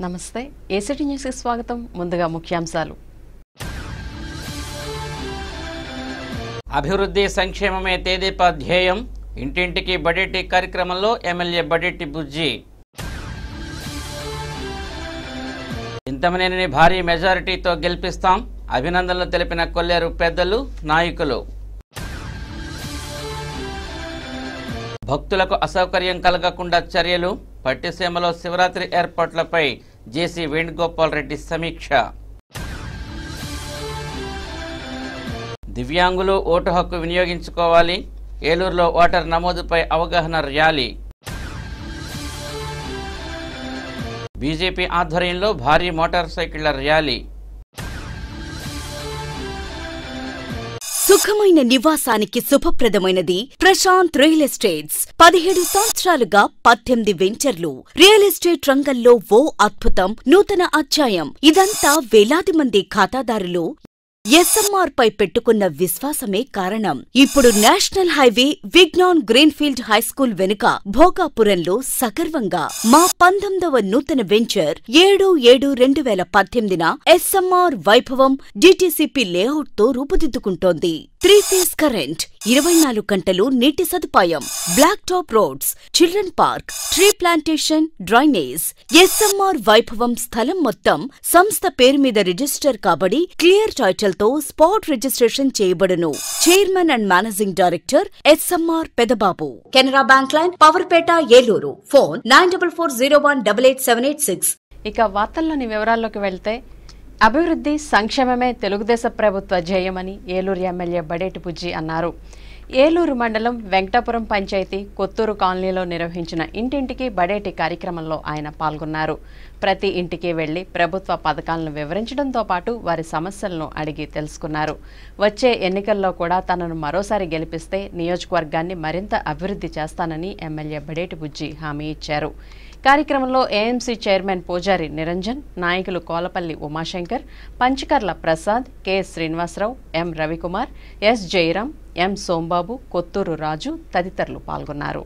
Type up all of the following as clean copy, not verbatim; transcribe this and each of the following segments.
నమస్తే ACT news కి స్వాగతం. ముందుగా ముఖ్యాంశాలు. అభివృద్ధి సంక్షేమమే తెదేప ధ్యేయం. ఇంటింటికి బడ్జెట్ కార్యక్రమంలో ఎమ్మెల్యే బడ్జెట్ బుజ్జి. చింతమనేనిని భారీ మెజారిటీతో గెలిపిస్తాం. అభినందనలు తెలిపిన కొల్లేరు పెద్దలు, నాయకులు. భక్తులకు అసౌకర్యం కలగకుండా చర్యలు. పట్టిసీమలో శివరాత్రి ఏర్పాట్లపై జేసీ వేణుగోపాల్ రెడ్డి సమీక్ష. దివ్యాంగులు ఓటు హక్కు వినియోగించుకోవాలి. ఏలూరులో ఓటర్ నమోదుపై అవగాహన ర్యాలీ. బీజేపీ ఆధ్వర్యంలో భారీ మోటార్ సైకిళ్ల ర్యాలీ. సుఖమైన నివాసానికి శుభప్రదమైనది ప్రశాంత్ రియల్ ఎస్టేట్స్. 17 సంవత్సరాలుగా 18 వెంచర్లు. రియల్ ఎస్టేట్ రంగంలో ఓ అద్భుతం, నూతన అధ్యాయం. ఇదంతా వేలాది మంది ఖాతాదారులు ఎస్ఎంఆర్ పై పెట్టుకున్న విశ్వాసమే కారణం. ఇప్పుడు national highway Vignan greenfield high school వెనుక భోగాపురంలో సగర్వంగా మా 19వ నూతన venture 7/7/2018 SMR Vaibhavam DTCP layout తో రూపుదిద్దుకుంటోంది. 3 ఫేజ్ కరెంట్, 24 గంటలు నీటి సదుపాయం, black top roads, children park, tree plantation, drainage. SMR Vaibhavam స్థలం మొత్తం సంస్థ పేరు మీద రిజిస్టర్ కాబడి క్లియర్ టైటిల్ తో స్పాట్ రిజిస్ట్రేషన్ చేయబడును. Chairman and managing director SMR Pedababu. Canara bank line, Powerpet, Eluru. Phone 9440188786. ఇక వార్తల్లోని వివరాల్లోకి వెళ్తే, అభివృద్ధి సంక్షేమమే తెలుగుదేశం ప్రభుత్వ ధ్యేయమని ఏలూరు ఎమ్మెల్యే బడేటి బుజ్జి అన్నారు. ఏలూరు మండలం వెంకటాపురం పంచాయతీ కొత్తూరు కాలనీలో నిర్వహించిన ఇంటింటికి బడేటి కార్యక్రమంలో ఆయన పాల్గొన్నారు. ప్రతి ఇంటికి వెళ్లి ప్రభుత్వ పథకాలను వివరించడంతో పాటు వారి సమస్యలను అడిగి తెలుసుకున్నారు. వచ్చే ఎన్నికల్లో కూడా తనను మరోసారి గెలిపిస్తే నియోజకవర్గాన్ని మరింత అభివృద్ధి చేస్తానని ఎమ్మెల్యే బడేటి బుజ్జి హామీ ఇచ్చారు. కార్యక్రమంలో ఏఎంసీ చైర్మన్ పూజారి నిరంజన్, నాయకులు కోలపల్లి ఉమాశంకర్, పంచకర్ల ప్రసాద్, కె శ్రీనివాసరావు, ఎం రవికుమార్, ఎస్ జయరాం, ఎం సోంబాబు, కొత్తూరు రాజు తదితరులు పాల్గొన్నారు.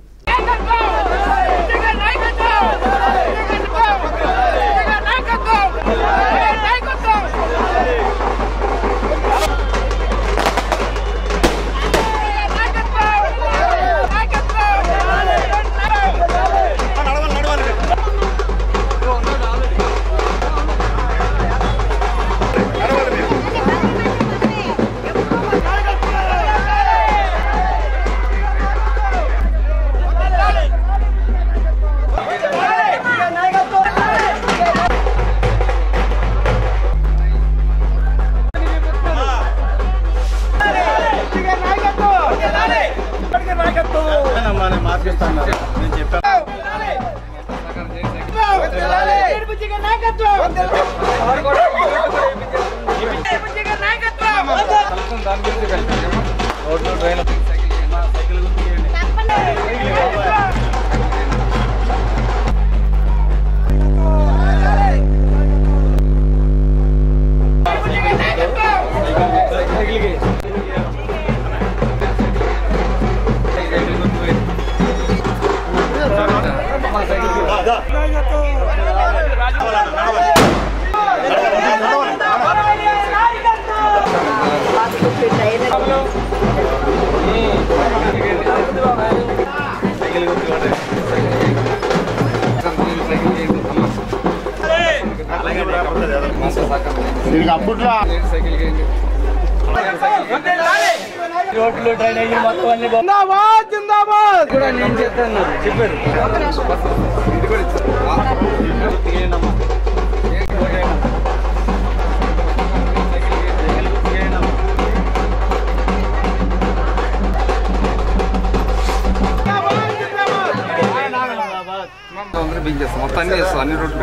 మొత్తం అన్ని చేస్తాం, అన్ని రోడ్లు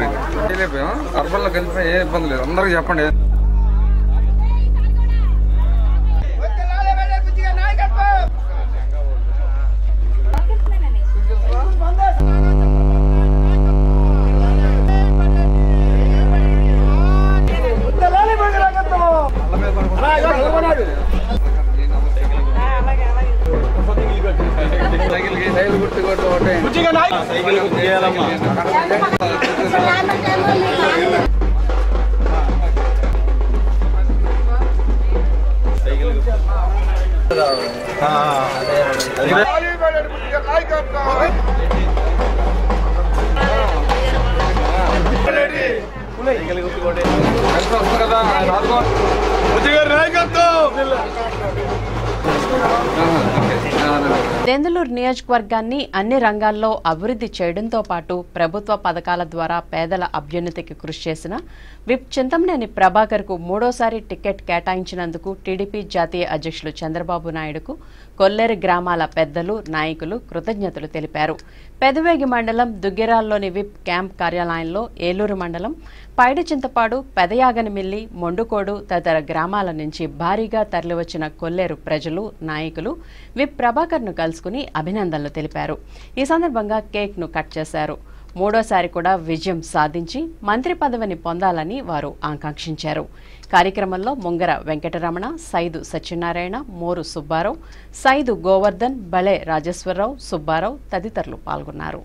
అర్బన్లో కలిపి ఏ ఇబ్బంది లేదు. అందరికీ చెప్పండి. సైకిల్ గుర్తు చేయాలమ్మా. దెందులూరు నియోజకవర్గాన్ని అన్ని రంగాల్లో అభివృద్ధి చేయడంతో పాటు ప్రభుత్వ పథకాల ద్వారా పేదల అభ్యున్నతికి కృషి చేసిన విప్ చింతమనేని ప్రభాకర్కు మూడోసారి టికెట్ కేటాయించినందుకు టీడీపీ జాతీయ అధ్యక్షులు చంద్రబాబు నాయుడుకు కొల్లేరు గ్రామాల పెద్దలు నాయకులు కృతజ్ఞతలు తెలిపారు. పెదవేగి మండలం దుగ్గిరాల్లోని విప్ క్యాంప్ కార్యాలయంలో ఏలూరు మండలం పైడిచింతపాడు, పెదయాగనిమిల్లి, మొండుకోడు తదితర గ్రామాల నుంచి భారీగా తరలివచ్చిన కొల్లేరు ప్రజలు, నాయకులు విప్ ప్రభాకర్ను కలుసుకుని అభినందనలు తెలిపారు. ఈ సందర్భంగా కేక్ను కట్ చేశారు. మూడోసారి కూడా విజయం సాధించి మంత్రి పదవిని పొందాలని వారు ఆకాంక్షించారు. కార్యక్రమంలో ముంగర వెంకటరమణ, సైదు సత్యనారాయణ, మోరు సుబ్బారావు, సైదు గోవర్ధన్, బళే రాజేశ్వరరావు, సుబ్బారావు తదితరులు పాల్గొన్నారు.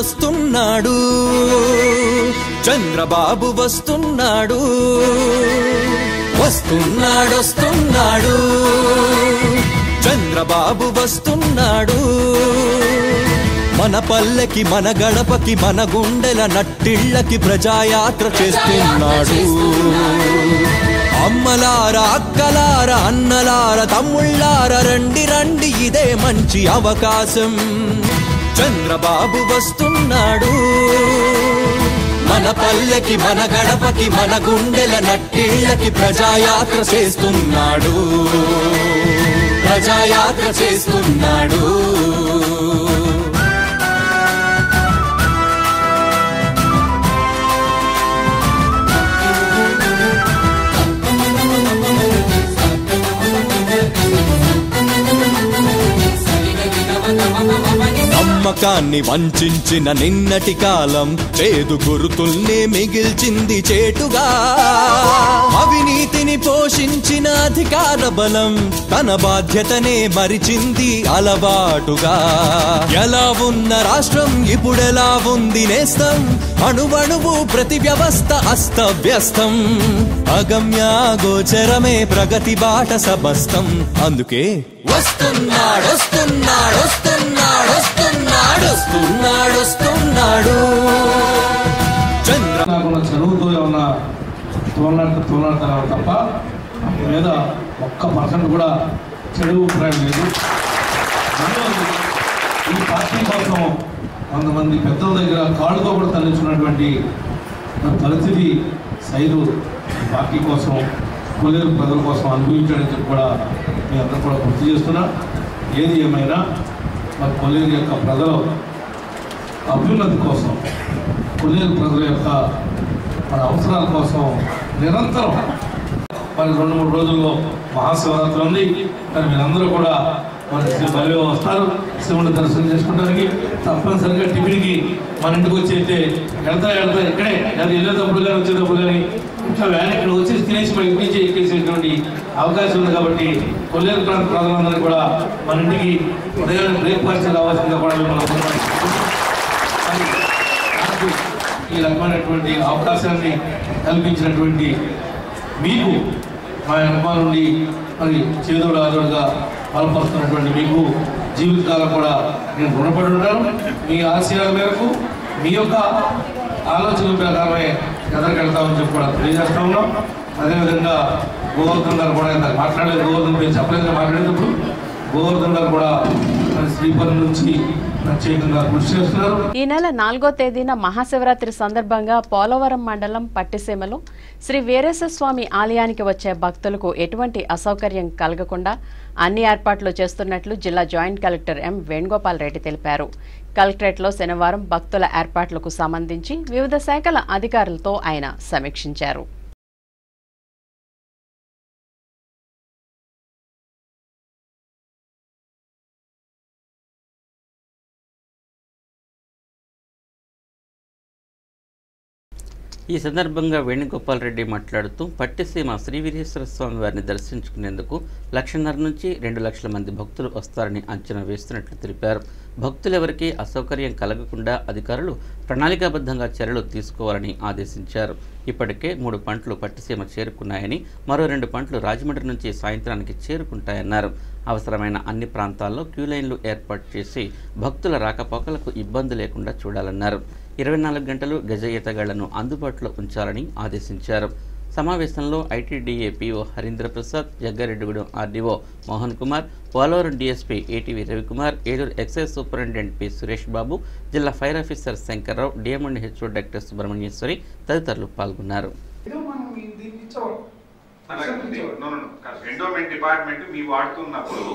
వస్తున్నాడు చంద్రబాబు వస్తున్నాడు, వస్తున్నాడు చంద్రబాబు వస్తున్నాడు. మన పల్లెకి, మన గడపకి, మన గుండెల నట్టిళ్ళకి ప్రజాయాత్ర చేస్తున్నాడు. అమ్మలారా, అక్కలారా, అన్నలారా, తమ్ముళ్ళారా, రండి రండి, ఇదే మంచి అవకాశం. చంద్రబాబు వస్తున్నాడు. మన పల్లెకి, మన గడపకి, మన గుండెల నట్టిళ్ళకి ప్రజాయాత్ర చేస్తున్నాడు, ప్రజాయాత్ర చేస్తున్నాడు. నమ్మకాన్ని వంచిన నిన్నటి కాలం చేదు గురుతుల్నే మిగిల్చింది చేటుగా. అవినీతిని పోషించిన అధికార బలం తన బాధ్యతనే మరిచింది అలవాటుగా. ఎలా ఉన్న రాష్ట్రం ఇప్పుడెలా ఉంది నేస్తం, అణువణువు ప్రతి వ్యవస్థ అస్తవ్యస్తం. అగమ్యాగోచరమే ప్రగతి బాట సమస్తం. అందుకే వస్తున్నాడు, వస్తున్నాడు, వస్తున్నాడు, వస్తున్నాడు, వస్తున్నాడు, వస్తున్నాడు. చదువుతో ఏమన్నా తోలాడుతున్నారు తప్ప మీద 1% కూడా చెడు అభిప్రాయం లేదు. ఈ పార్టీ కోసం 100 మంది పెద్దల దగ్గర కాళ్ళతో కూడా తరలించున్నటువంటి పరిస్థితి సైదు పార్టీ కోసం, కొల్లేరు ప్రజల కోసం అనుభవించడానికి కూడా మీ అందరూ కూడా గుర్తు చేస్తున్నా. ఏది ఏమైనా మరి కొల్లేరు యొక్క ప్రజల అభ్యున్నతి కోసం, కొల్లేరు ప్రజల యొక్క మన అవసరాల కోసం నిరంతరం మరి 2-3 రోజుల్లో మహాశివరాత్రి ఉంది. మరి మీరందరూ కూడా మరి బలి వస్తారు శివుని దర్శనం చేసుకోవడానికి. తప్పనిసరిగా టిఫిన్కి మన ఇంటికి వచ్చి అయితే వెళ్తా ఇక్కడే అది వెళ్ళేటప్పుడు కానీ వచ్చేటప్పుడు కానీ ఇంకా వ్యాన్ ఇక్కడ వచ్చేసి తినేసి మన ఇంటి నుంచి ఎక్కేసేటువంటి అవకాశం ఉంది. కాబట్టి కొల్లేరు ప్రాంత ప్రజలందరూ కూడా మన ఇంటికి ఉదయాన్నే బ్రేక్ఫాస్ట్ రావాల్సిందిగా కూడా మిమ్మల్ని ఈ రకమైనటువంటి అవకాశాన్ని కల్పించినటువంటి మీకు మా అనుభవం నుండి మరి చేదోడు ఆదోడుగా బలపరుస్తున్నటువంటి మీకు జీవితకాలం కూడా నేను రుణపడి ఉంటాను. మీ ఆశయాల మేరకు, మీ యొక్క ఆలోచనల ప్రకారమే ఎదరికెళ్తామని చెప్పి కూడా తెలియజేస్తా ఉన్నాం. అదేవిధంగా గోవర్ధన్ గారు కూడా ఇంత మాట్లాడలేదు, గోవర్ధన్ పేరు చెప్పలేదు. మాట్లాడేటప్పుడు గోవర్ధన్ గారు కూడా శ్రీపురం నుంచి ప్రత్యేకంగా కృషి చేస్తున్నారు. ఈ నెల 4వ తేదీన మహాశివరాత్రి సందర్భంగా పోలవరం మండలం పట్టిసీమలో శ్రీ వీరేశ్వర స్వామి ఆలయానికి వచ్చే భక్తులకు ఎటువంటి అసౌకర్యం కలగకుండా అన్ని ఏర్పాట్లు చేస్తున్నట్లు జిల్లా joint collector M Venugopal Reddy తెలిపారు. కలెక్టరేట్లో శనివారం భక్తుల ఏర్పాట్లకు సంబంధించి వివిధ శాఖల అధికారులతో ఆయన సమీక్షించారు. ఈ సందర్భంగా వేణుగోపాల్ రెడ్డి మాట్లాడుతూ పట్టిసీమ శ్రీ వీరేశ్వర స్వామి వారిని దర్శించుకునేందుకు 1,50,000 నుంచి 2 లక్షల మంది భక్తులు వస్తారని అంచనా వేస్తున్నట్లు తెలిపారు. భక్తులెవరికీ అసౌకర్యం కలగకుండా అధికారులు ప్రణాళికాబద్ధంగా చర్యలు తీసుకోవాలని ఆదేశించారు. ఇప్పటికే 3 పంటలు పట్టిసీమ చేరుకున్నాయని, మరో 2 పంటలు రాజమండ్రి నుంచి సాయంత్రానికి చేరుకుంటాయన్నారు. అవసరమైన అన్ని ప్రాంతాల్లో క్యూలైన్లు ఏర్పాటు చేసి భక్తుల రాకపోకలకు ఇబ్బంది లేకుండా చూడాలన్నారు. 24 గంటలు గజ ఈతగాళ్లను అందుబాటులో ఉంచాలని ఆదేశించారు. సమావేశంలో ITDA PO Harindra Prasad, Jaggareddygudem RDO Mohan Kumar, Polavaram DSP ATV Ravikumar, Eluru excise superintendent P Suresh Babu, జిల్లా fire officer Shankarrao, DM and HO doctor Subrahmanyeswari తదితరులు పాల్గొన్నారు. ఎండోమెంట్ డిపార్ట్మెంట్ మీ వాడుతున్నప్పుడు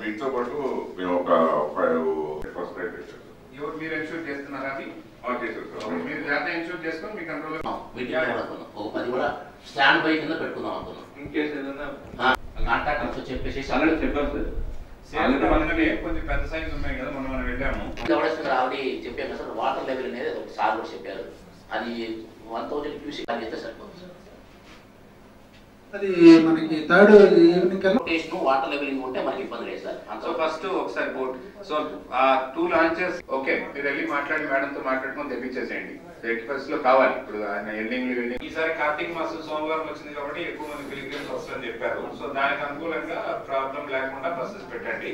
వీటితో పాటు మేము ఒక ఫస్ట్ ఎవరు మీరు ఇన్షూర్ చేస్తున్నారా? అది మీరు జాగ్రత్త ఇన్షూర్ చేసుకొని మీ కంట్రోల్ స్టాండ్ బై కింద పెట్టుకుందాం అనుకున్నాం. ఇన్కేస్ ఏదైనా కాంట్రాక్టర్స్ చెప్పేసి చెప్పారు సార్. కొంచెం పెద్ద సైజ్ ఉన్నాయి కదా, మనం వెళ్ళాము ఆల్రెడీ చెప్పాము కదా సార్. వాటర్ లెవెల్ అనేది ఒక సార్ కూడా చెప్పారు. అది 1000 క్యూసీ అయితే సరిపోతుంది సార్. అది మనకి థర్డ్ ఈవినింగ్ కల్లా వాటర్ లెవెలింగ్ ఉంటే మనకి ఇబ్బంది లేదు సార్. సో ఫస్ట్ ఒకసారి బోట్ సో 2 లాంచెస్ ఓకే మీరు వెళ్ళి మాట్లాడి మేడంతో మాట్లాడుకొని తెప్పించేసేయండి. 81st లో కావాలి. ఇప్పుడు ఆయన ఎండింగ్ ఈసారి కార్తీక మాసం సోమవారం వచ్చింది కాబట్టి ఎక్కువ మంది పిలిగ్రిమ్స్ వస్తారని చెప్పారు. సో దానికి అనుకూలంగా ప్రాబ్లం లేకుండా బస్సెస్ పెట్టండి.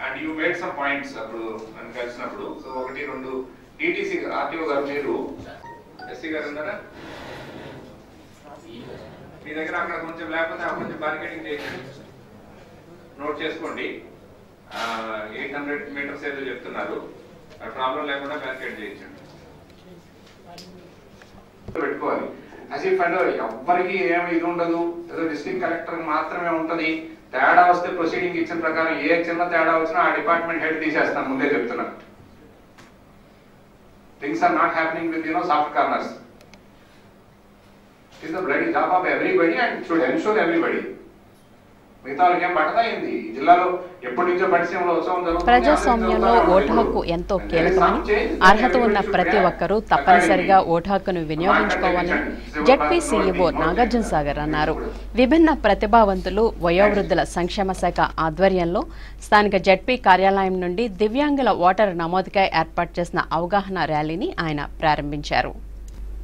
And you made some points అప్పుడు నన్ను కలిసినప్పుడు. సో 1, 2 టీటీసీ ఆర్టీఓ గారు, మీరు ఎస్సీ గారు ఉన్నారా మీ దగ్గర? అక్కడ కొంచెం లేకపోతే కొంచెం బార్గెనింగ్ చేయండి. నోట్ చేసుకోండి. 800 మీటర్స్ ఏదో చెప్తున్నారు. ప్రాబ్లం లేకుండా బ్యారికేడ్ చేయించండి. పెట్టుకోవాలి. యాజ్ ఇఫ్ అండ్ ఎవ్వరికి ఏమి ఇది ఉండదు, ఏదో డిస్ట్రిక్ట్ కలెక్టర్ మాత్రమే ఉంటది. తేడా వస్తే ప్రొసీడింగ్ ఇచ్చిన ప్రకారం ఏ చిన్న తేడా వచ్చినా ఆ డిపార్ట్మెంట్ హెడ్ తీసేస్తాను, ముందే చెప్తున్నాను. Things are not happening with soft corners. It is the bloody job of everybody and should ensure everybody. ప్రజాస్వామ్యంలో ఓటు హక్కు ఎంతో కీలకమని, అర్హత ఉన్న ప్రతి ఒక్కరూ తప్పనిసరిగా ఓటు హక్కును వినియోగించుకోవాలని జెడ్పీ సీఈఓ నాగార్జున సాగర్ అన్నారు. విభిన్న ప్రతిభావంతులు వయోవృద్ధుల సంక్షేమ శాఖ ఆధ్వర్యంలో స్థానిక జెడ్పీ కార్యాలయం నుండి దివ్యాంగుల ఓటరు నమోదుకై ఏర్పాటు చేసిన అవగాహన ర్యాలీని ఆయన ప్రారంభించారు.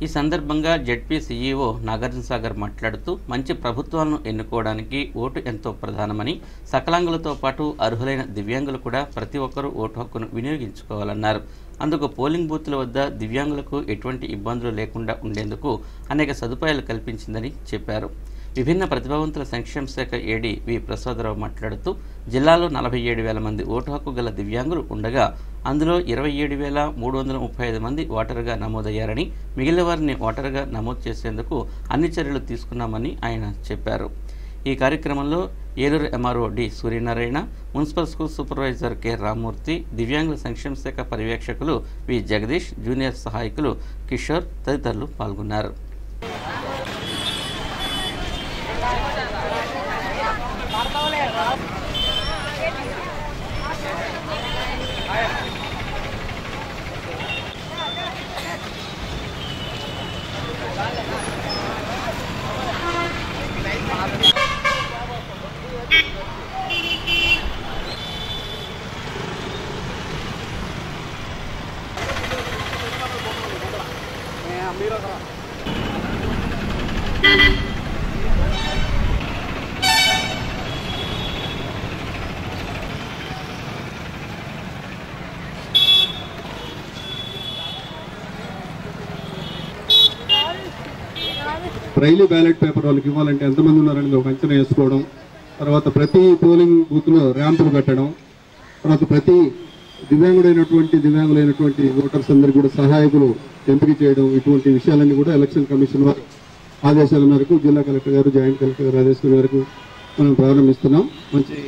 ఈ సందర్భంగా జెడ్పీ సీఈఓ నాగార్జున సాగర్ మాట్లాడుతూ మంచి ప్రభుత్వాలను ఎన్నుకోవడానికి ఓటు ఎంతో ప్రధానమని, సకలాంగులతో పాటు అర్హులైన దివ్యాంగులు కూడా ప్రతి ఒక్కరూ ఓటు హక్కును వినియోగించుకోవాలన్నారు. అందుకు పోలింగ్ బూత్ల వద్ద దివ్యాంగులకు ఎటువంటి ఇబ్బందులు లేకుండా ఉండేందుకు అనేక సదుపాయాలు కల్పించిందని చెప్పారు. విభిన్న ప్రతిభావంతుల సంక్షేమ శాఖ ఏడీ వి ప్రసాదరావు మాట్లాడుతూ జిల్లాలో 47,000 మంది ఓటు హక్కు గల దివ్యాంగులు ఉండగా అందులో 27,335 మంది ఓటరుగా నమోదయ్యారని, మిగిలిన వారిని ఓటరుగా నమోదు చేసేందుకు అన్ని చర్యలు తీసుకున్నామని ఆయన చెప్పారు. ఈ కార్యక్రమంలో Eluru MRO D Suryanarayana, municipal school supervisor K Rammurthy, దివ్యాంగుల సంక్షేమ శాఖ పర్యవేక్షకులు వి జగదీష్, జూనియర్ సహాయకులు కిషోర్ తదితరులు పాల్గొన్నారు. బ్రైలీ బ్యాలెట్ పేపర్ వాళ్ళకి ఇవ్వాలంటే ఎంతమంది ఉన్నారని ఒక అంచనా వేసుకోవడం, తర్వాత ప్రతి పోలింగ్ బూత్లో ర్యాంపులు పెట్టడం, తర్వాత ప్రతి దివ్యాంగులైనటువంటి ఓటర్స్ అందరికీ కూడా సహాయకులు ఎంపిక చేయడం, ఇటువంటి విషయాలన్నీ కూడా ఎలక్షన్ కమిషన్ వారి ఆదేశాల మేరకు జిల్లా కలెక్టర్ గారు, జాయింట్ కలెక్టర్ గారు ఆదేశాల మేరకు మనం ప్రారంభిస్తున్నాం. మంచి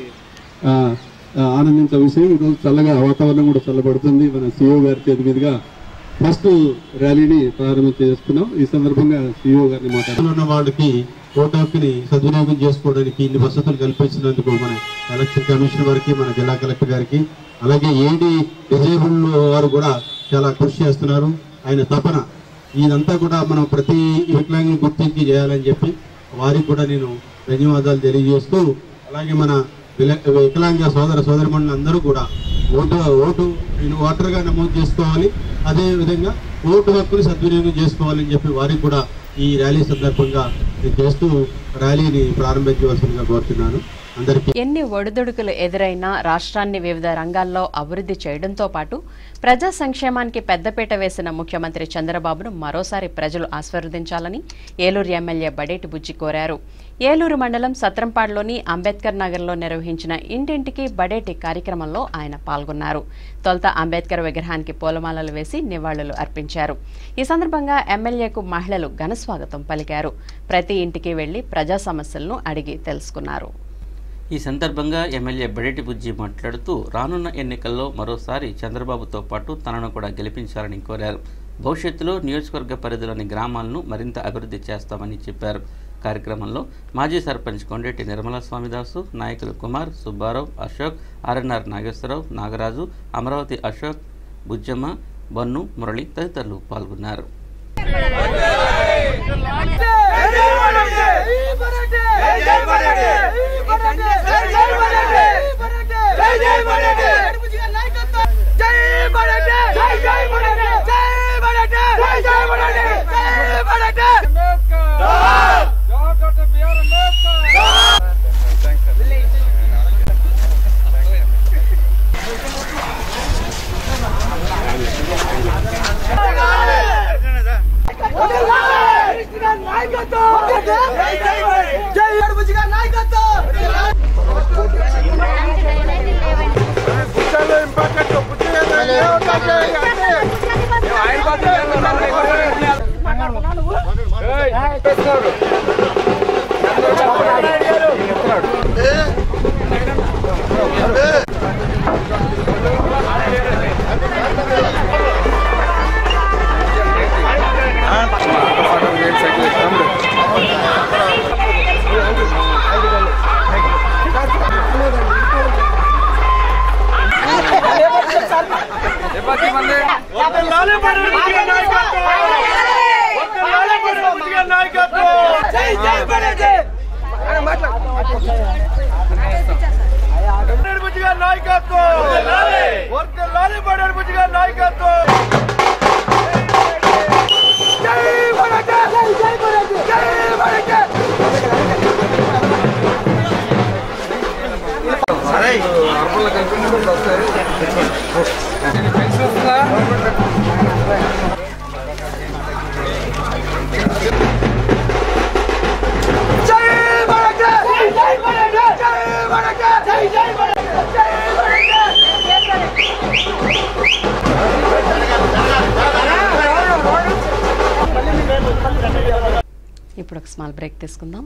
ఆనందించే విషయం, ఈరోజు చల్లగా వాతావరణం కూడా చల్లబడుతుంది. మన సీఓ గారి చేతి మీదుగా ఫస్ట్ ర్యాలీని ప్రారంభించేస్తున్నాం. ఈ సందర్భంగా సీఓ గారిని మాట్లాడుతున్న వాళ్ళకి ఓటు హక్కుని సద్వినియోగం చేసుకోవడానికి ఇన్ని వసతులు కల్పించినందుకు మన ఎలక్షన్ కమిషన్ వారికి, మన జిల్లా కలెక్టర్ గారికి, అలాగే ఏడీ డిజేబుల్ వారు కూడా చాలా కృషి చేస్తున్నారు. ఆయన తపన ఇదంతా కూడా మనం ప్రతి వికలాంగుని గుర్తించి చేయాలని చెప్పి వారికి కూడా నేను ధన్యవాదాలు తెలియజేస్తూ, అలాగే మన వికలాంగ సోదర సోదరిమణులు అందరూ కూడా ఓటర్గా నమోదు చేసుకోవాలి, అదేవిధంగా ఓటు హక్కుని సద్వినియోగం చేసుకోవాలని చెప్పి వారికి కూడా ఈ ర్యాలీ సందర్భంగా నేను చేస్తూ ర్యాలీని ప్రారంభించవలసిందిగా కోరుతున్నాను. ఎన్ని ఒడిదుడుకులు ఎదురైనా రాష్ట్రాన్ని వివిధ రంగాల్లో అభివృద్ధి చేయడంతో పాటు ప్రజా సంక్షేమానికి పెద్దపీట వేసిన ముఖ్యమంత్రి చంద్రబాబును మరోసారి ప్రజలు ఆశీర్వదించాలని ఏలూరు ఎమ్మెల్యే బడేటి బుజ్జి కోరారు. ఏలూరు మండలం సత్రంపాడులోని అంబేద్కర్ నగర్లో నిర్వహించిన ఇంటింటికి బడేటి కార్యక్రమంలో ఆయన పాల్గొన్నారు. తొలుత అంబేద్కర్ విగ్రహానికి పూలమాలలు వేసి నివాళులు అర్పించారు. ఈ సందర్భంగా ఎమ్మెల్యేకు మహిళలు ఘనస్వాగతం పలికారు. ప్రతి ఇంటికి వెళ్లి ప్రజా సమస్యలను అడిగి తెలుసుకున్నారు. ఈ సందర్భంగా ఎమ్మెల్యే బడేటి బుజ్జి మాట్లాడుతూ రానున్న ఎన్నికల్లో మరోసారి చంద్రబాబుతో పాటు తనను కూడా గెలిపించాలని కోరారు. భవిష్యత్తులో నియోజకవర్గ పరిధిలోని గ్రామాలను మరింత అభివృద్ధి చేస్తామని చెప్పారు. కార్యక్రమంలో మాజీ సర్పంచ్ కొండేటి నిర్మలా స్వామిదాసు, నాయకులు కుమార్, సుబ్బారావు, అశోక్, ఆర్ఎన్ఆర్ నాగేశ్వరరావు, నాగరాజు, అమరావతి అశోక్, బుజ్జమ్మ, బన్ను, మురళి తదితరులు పాల్గొన్నారు. ఇప్పుడు ఒక స్మాల్ బ్రేక్ తీసుకుందాం.